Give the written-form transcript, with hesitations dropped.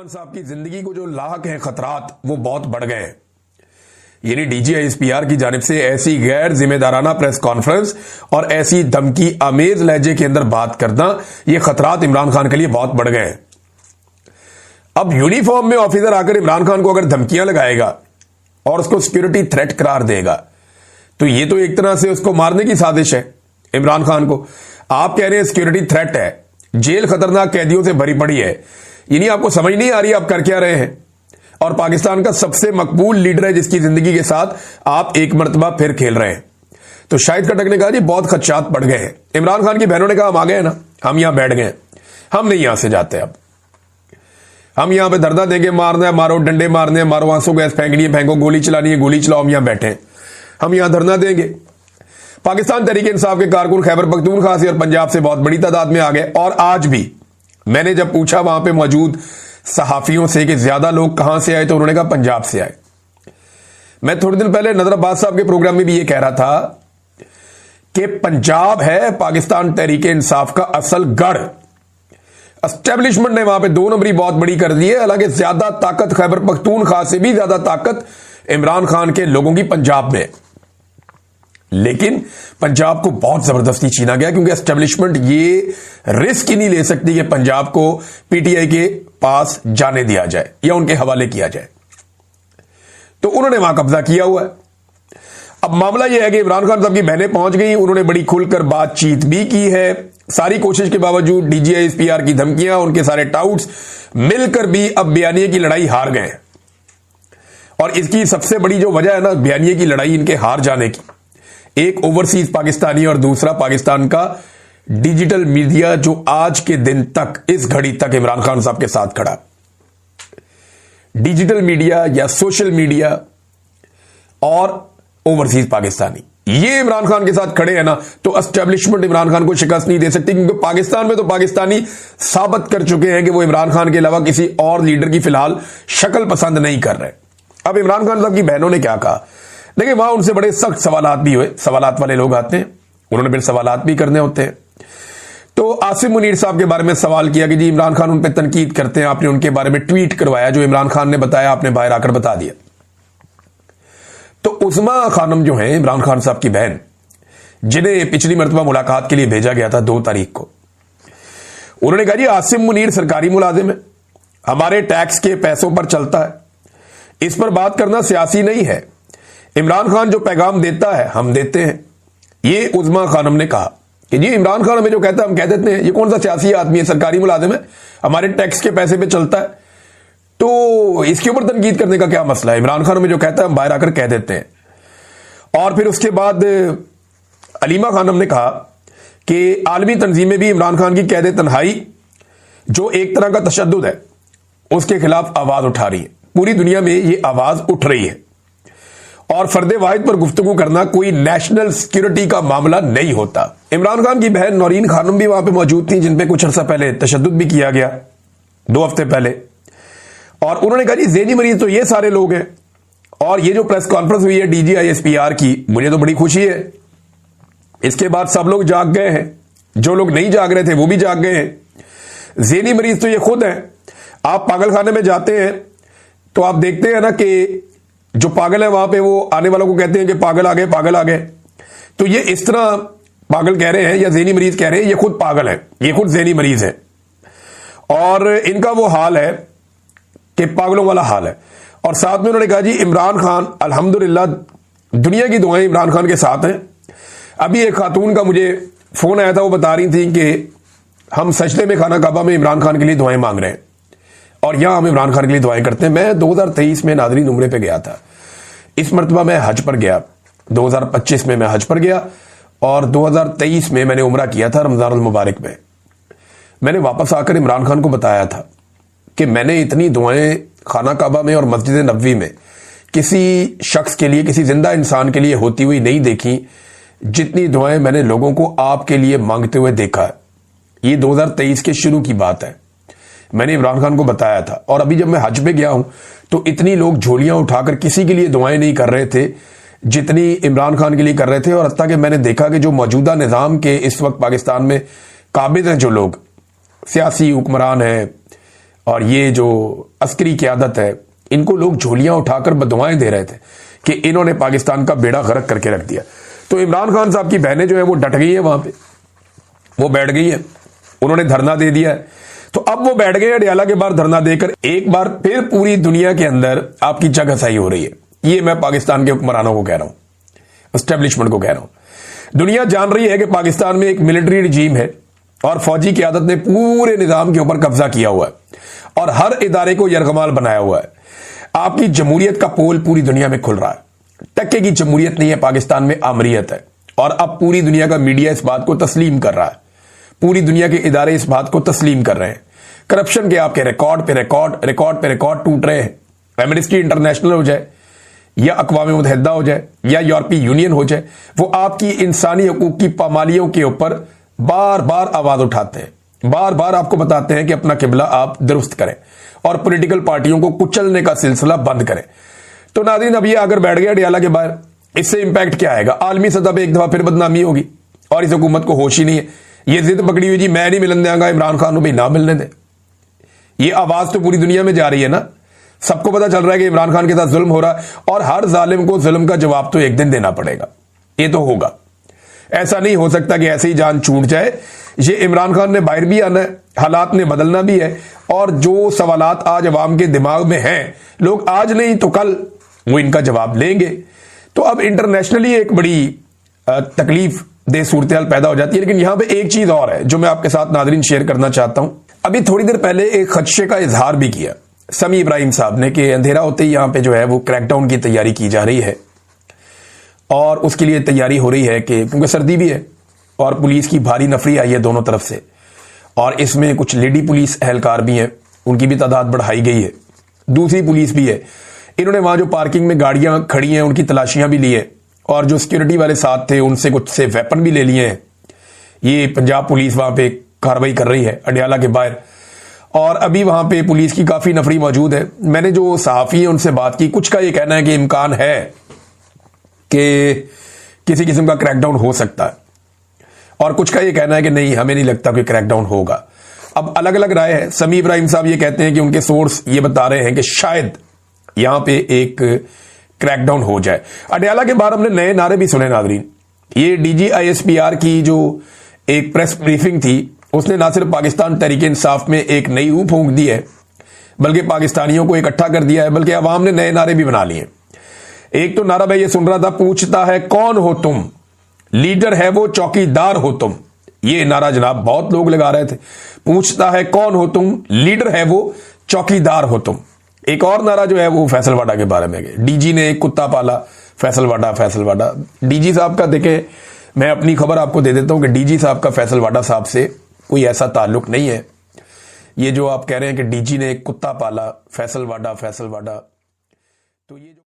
खान साहब की जिंदगी को जो लाक हैं खतरात वो बहुत बढ़ गए हैं। यानी डीजीआईएसपीआर की जानिब से ऐसी गैर जिम्मेदाराना प्रेस कॉन्फ्रेंस और ऐसी धमकी आमेज लहजे के अंदर बात करना, ये खतरात इमरान खान के लिए बहुत बढ़ गए हैं। अब यूनिफॉर्म में ऑफिसर आकर इमरान खान को अगर धमकियां लगाएगा और उसको सिक्योरिटी थ्रेट करार देगा तो ये तो एक तरह से उसको मारने की साजिश है इमरान खान को। आप कह रहे हैं सिक्योरिटी थ्रेट है, जेल खतरनाक कैदियों से भरी पड़ी है, यानी आपको समझ नहीं आ रही आप कर क्या रहे हैं। और पाकिस्तान का सबसे मकबूल लीडर है जिसकी जिंदगी के साथ आप एक मर्तबा फिर खेल रहे हैं। तो शाहिद खट्टक ने कहा जी बहुत खदशात बढ़ गए हैं। इमरान खान की बहनों ने कहा हम आ गए ना, हम यहां बैठ गए, हम नहीं यहां से जाते, अब हम यहां पे धरना देंगे, मारना है मारो, डंडे मारने हैं मारो, आंसू गैस फेंकनी है फेंको, गोली चलानी है गोली चलाओ, हम यहां बैठे, हम यहां धरना देंगे। पाकिस्तान तहरीक इंसाफ के कारकुन खैबर पख्तूनख्वा से और पंजाब से बहुत बड़ी तादाद में आ गए। और आज भी मैंने जब पूछा वहां पे मौजूद सहाफियों से कि ज्यादा लोग कहां से आए तो उन्होंने कहा पंजाब से आए। मैं थोड़े दिन पहले नजर अब्बास साहब के प्रोग्राम में भी यह कह रहा था कि पंजाब है पाकिस्तान तहरीक इंसाफ का असल गढ़। एस्टेब्लिशमेंट ने वहां पे 2 नंबरी बहुत बड़ी कर दी है। हालांकि ज्यादा ताकत खैबर पख्तूनख्वा से भी ज्यादा ताकत इमरान खान के लोगों की पंजाब में, लेकिन पंजाब को बहुत जबरदस्ती छीना गया क्योंकि एस्टेब्लिशमेंट ये रिस्क ही नहीं ले सकती कि पंजाब को पीटीआई के पास जाने दिया जाए या उनके हवाले किया जाए, तो उन्होंने वहां कब्जा किया हुआ है। अब मामला यह है कि इमरान खान साहब की बहनें पहुंच गई, उन्होंने बड़ी खुलकर बातचीत भी की है। सारी कोशिश के बावजूद डीजीआईएसपीआर की धमकियां, उनके सारे टाउट्स मिलकर भी अब बयानिए की लड़ाई हार गए। और इसकी सबसे बड़ी जो वजह है ना बयानिए की लड़ाई इनके हार जाने की, एक ओवरसीज पाकिस्तानी और दूसरा पाकिस्तान का डिजिटल मीडिया जो आज के दिन तक, इस घड़ी तक इमरान खान साहब के साथ खड़ा। डिजिटल मीडिया या सोशल मीडिया और ओवरसीज पाकिस्तानी, ये इमरान खान के साथ खड़े हैं ना, तो एस्टेब्लिशमेंट इमरान खान को शिकस्त नहीं दे सकती क्योंकि पाकिस्तान में तो पाकिस्तानी साबित कर चुके हैं कि वो इमरान खान के अलावा किसी और लीडर की फिलहाल शक्ल पसंद नहीं कर रहे। अब इमरान खान साहब की बहनों ने क्या कहा, देखिए वहां उनसे बड़े सख्त सवालात भी हुए, सवालात वाले लोग आते हैं, उन्होंने फिर सवालात भी करने होते हैं। तो आसिम मुनीर साहब के बारे में सवाल किया कि जी इमरान खान उन पर तनकीद करते हैं, आपने उनके बारे में ट्वीट करवाया, जो इमरान खान ने बताया आपने बाहर आकर बता दिया। तो उस्मा खानम जो है इमरान खान साहब की बहन, जिन्हें पिछली मरतबा मुलाकात के लिए भेजा गया था 2 तारीख को, उन्होंने कहा जी आसिम मुनीर सरकारी मुलाजिम है, हमारे टैक्स के पैसों पर चलता है, इस पर बात करना सियासी नहीं है, इमरान खान जो पैगाम देता है हम देते हैं। ये उस्मा खानम ने कहा कि जी इमरान खान हमें जो कहता है हम कह देते हैं, ये कौन सा सियासी आदमी है, सरकारी मुलाजिम है, हमारे टैक्स के पैसे पे चलता है, तो इसके ऊपर तनकीद करने का क्या मसला है, इमरान खान हमें जो कहता है हम बाहर आकर कह देते हैं। और फिर उसके बाद अलीमा खानम ने कहा कि आलमी तंजीमें भी इमरान खान की कैद तन्हाई जो एक तरह का तशद्दुद है उसके खिलाफ आवाज उठा रही है, पूरी दुनिया में ये आवाज उठ रही है। और फर्दे वाहिद पर गुफ्तगू करना कोई नेशनल सिक्योरिटी का मामला नहीं होता। इमरान खान की बहन नौरीन खानम भी वहां पे मौजूद थी, जिन पे कुछ अर्सा पहले तशद्दुद भी किया गया 2 हफ्ते पहले। और उन्होंने कहा जी ज़हनी मरीज तो ये सारे लोग हैं। और ये जो प्रेस कॉन्फ्रेंस हुई है डीजीआईएसपीआर की, मुझे तो बड़ी खुशी है, इसके बाद सब लोग जाग गए हैं, जो लोग नहीं जाग रहे थे वो भी जाग गए हैं। ज़हनी मरीज तो ये खुद है। आप पागल खाने में जाते हैं तो आप देखते हैं ना कि जो पागल है वहां पे वो आने वालों को कहते हैं कि पागल आ गए पागल आ गए, तो ये इस तरह पागल कह रहे हैं या ज़हनी मरीज कह रहे हैं, ये खुद पागल है, ये खुद ज़हनी मरीज है। और इनका वो हाल है कि पागलों वाला हाल है। और साथ में उन्होंने कहा जी इमरान खान अल्हम्दुलिल्लाह दुनिया की दुआएं इमरान खान के साथ हैं। अभी एक खातून का मुझे फोन आया था, वो बता रही थी कि हम सजदे में खाना काबा में इमरान खान के लिए दुआएं मांग रहे हैं और यहां हम इमरान खान के लिए दुआएं करते हैं। मैं 2023 में नादरीन उम्रे पे गया था, इस मरतबा मैं हज पर गया, 2025 में मैं हज पर गया और 2023 में मैंने उम्रा किया था रमजान मुबारक में। मैंने वापस आकर इमरान खान को बताया था कि मैंने इतनी दुआएं खाना काबा में और मस्जिद नबवी में किसी शख्स के लिए, किसी जिंदा इंसान के लिए होती हुई नहीं देखी जितनी दुआएं मैंने लोगों को आपके लिए मांगते हुए देखा है। ये 2023 के शुरू की बात है, मैंने इमरान खान को बताया था। और अभी जब मैं हज पे गया हूं तो इतनी लोग झोलियां उठाकर किसी के लिए दुआएं नहीं कर रहे थे जितनी इमरान खान के लिए कर रहे थे। और हत्ता कि मैंने देखा कि जो मौजूदा निजाम के इस वक्त पाकिस्तान में काबिज हैं, जो लोग सियासी हुक्मरान हैं और ये जो अस्करी क़यादत है, इनको लोग झोलियां उठाकर बदुआएं दे रहे थे कि इन्होंने पाकिस्तान का बेड़ा गर्क करके रख दिया। तो इमरान खान साहब की बहनें जो है वो डट गई है, वहां पे वो बैठ गई है, उन्होंने धरना दे दिया है। तो अब वो बैठ गए अडियाला के बाहर धरना देकर एक बार फिर पूरी दुनिया के अंदर आपकी जगहसाई हो रही है। ये मैं पाकिस्तान के हुक्मरानों को कह रहा हूं, एस्टेब्लिशमेंट को कह रहा हूं। दुनिया जान रही है कि पाकिस्तान में एक मिलिट्री रिजीम है और फौजी क़यादत ने पूरे निजाम के ऊपर कब्जा किया हुआ है और हर इदारे को यरगमाल बनाया हुआ है। आपकी जमहूरियत का पोल पूरी दुनिया में खुल रहा है। टक्के की जमहूरियत नहीं है, पाकिस्तान में आमरीयत है। और अब पूरी दुनिया का मीडिया इस बात को तस्लीम कर रहा है, पूरी दुनिया के इदारे इस बात को तस्लीम कर रहे हैं। करप्शन के आपके रिकॉर्ड पे रिकॉर्ड टूट रहे हैं। एमनेस्टी इंटरनेशनल हो जाए या अक़वाम मुत्तहिदा हो जाए या यूरोपीय यूनियन हो जाए, वो आपकी इंसानी हकूक की पामालियों के ऊपर बार बार आवाज उठाते हैं, बार बार आपको बताते हैं कि अपना किबला आप दुरुस्त करें और पॉलिटिकल पार्टियों को कुचलने का सिलसिला बंद करें। तो नाज़रीन, अब ये अगर बैठ गया अडियाला के बाहर, इससे इंपैक्ट क्या आएगा? आलमी सतह पर एक दफा फिर बदनामी होगी और इस हुकूमत को होश ही नहीं है। ये जिद पकड़ी हुई जी मैं नहीं मिलन देंगा इमरान खान को, भाई ना मिलने दे। ये आवाज तो पूरी दुनिया में जा रही है ना, सबको पता चल रहा है कि इमरान खान के साथ जुल्म हो रहा है और हर जालिम को जुल्म का जवाब तो एक दिन देना पड़ेगा। ये तो होगा, ऐसा नहीं हो सकता कि ऐसे ही जान छूट जाए। ये इमरान खान ने बाहर भी आना है, हालात ने बदलना भी है और जो सवालात आज अवाम के दिमाग में हैं, लोग आज नहीं तो कल वो इनका जवाब लेंगे। तो अब इंटरनेशनली एक बड़ी तकलीफ दे सूरत पैदा हो जाती है। लेकिन यहां पे एक चीज और है जो मैं आपके साथ नाज़रीन शेयर करना चाहता हूं। अभी थोड़ी देर पहले एक खदशे का इजहार भी किया समी इब्राहिम साहब ने कि अंधेरा होते ही यहां पे जो है वो क्रैकडाउन की तैयारी की जा रही है और उसके लिए तैयारी हो रही है कि क्योंकि सर्दी भी है और पुलिस की भारी नफरी आई है दोनों तरफ से और इसमें कुछ लेडी पुलिस एहलकार भी हैं, उनकी भी तादाद बढ़ाई गई है, दूसरी पुलिस भी है। इन्होंने वहां जो पार्किंग में गाड़ियां खड़ी हैं उनकी तलाशियां भी ली है और जो सिक्योरिटी वाले साथ थे उनसे कुछ से वेपन भी ले लिए हैं। ये पंजाब पुलिस वहां पे कार्रवाई कर रही है अडियाला के बाहर और अभी वहां पे पुलिस की काफी नफरी मौजूद है। मैंने जो सहाफी है उनसे बात की, कुछ का ये कहना है कि इम्कान है कि किसी किस्म का क्रैकडाउन हो सकता है और कुछ का ये कहना है कि नहीं, हमें नहीं लगता कि क्रैकडाउन होगा। अब अलग अलग राय है। समी इब्राहिम साहब ये कहते हैं कि उनके सोर्स ये बता रहे हैं कि शायद यहां पे एक क्रैकडाउन हो जाए। अडियाला के बाहर हमने नए नारे भी सुने नाज़रीन। ये DGISPR की जो एक प्रेस ब्रीफिंग थी उसने ना सिर्फ पाकिस्तान तहरीक इंसाफ में एक नई रूह फूंक दी है बल्कि पाकिस्तानियों को इकट्ठा कर दिया है, बल्कि अवाम ने नए नारे भी बना लिए। एक तो नारा मैं ये सुन रहा था, पूछता है कौन हो तुम, लीडर है वो चौकीदार हो तुम। ये नारा जनाब बहुत लोग लगा रहे थे, पूछता है कौन हो तुम, लीडर है वो चौकीदार हो तुम। एक और नारा जो है वो फैसलवाडा के बारे में है, डीजी ने एक कुत्ता पाला, फैसलवाडा। डीजी साहब का देखें, मैं अपनी खबर आपको दे देता हूं कि डीजी साहब का फैसलवाडा साहब से कोई ऐसा ताल्लुक नहीं है। ये जो आप कह रहे हैं कि डीजी ने एक कुत्ता पाला, फैसलवाडा, तो ये जो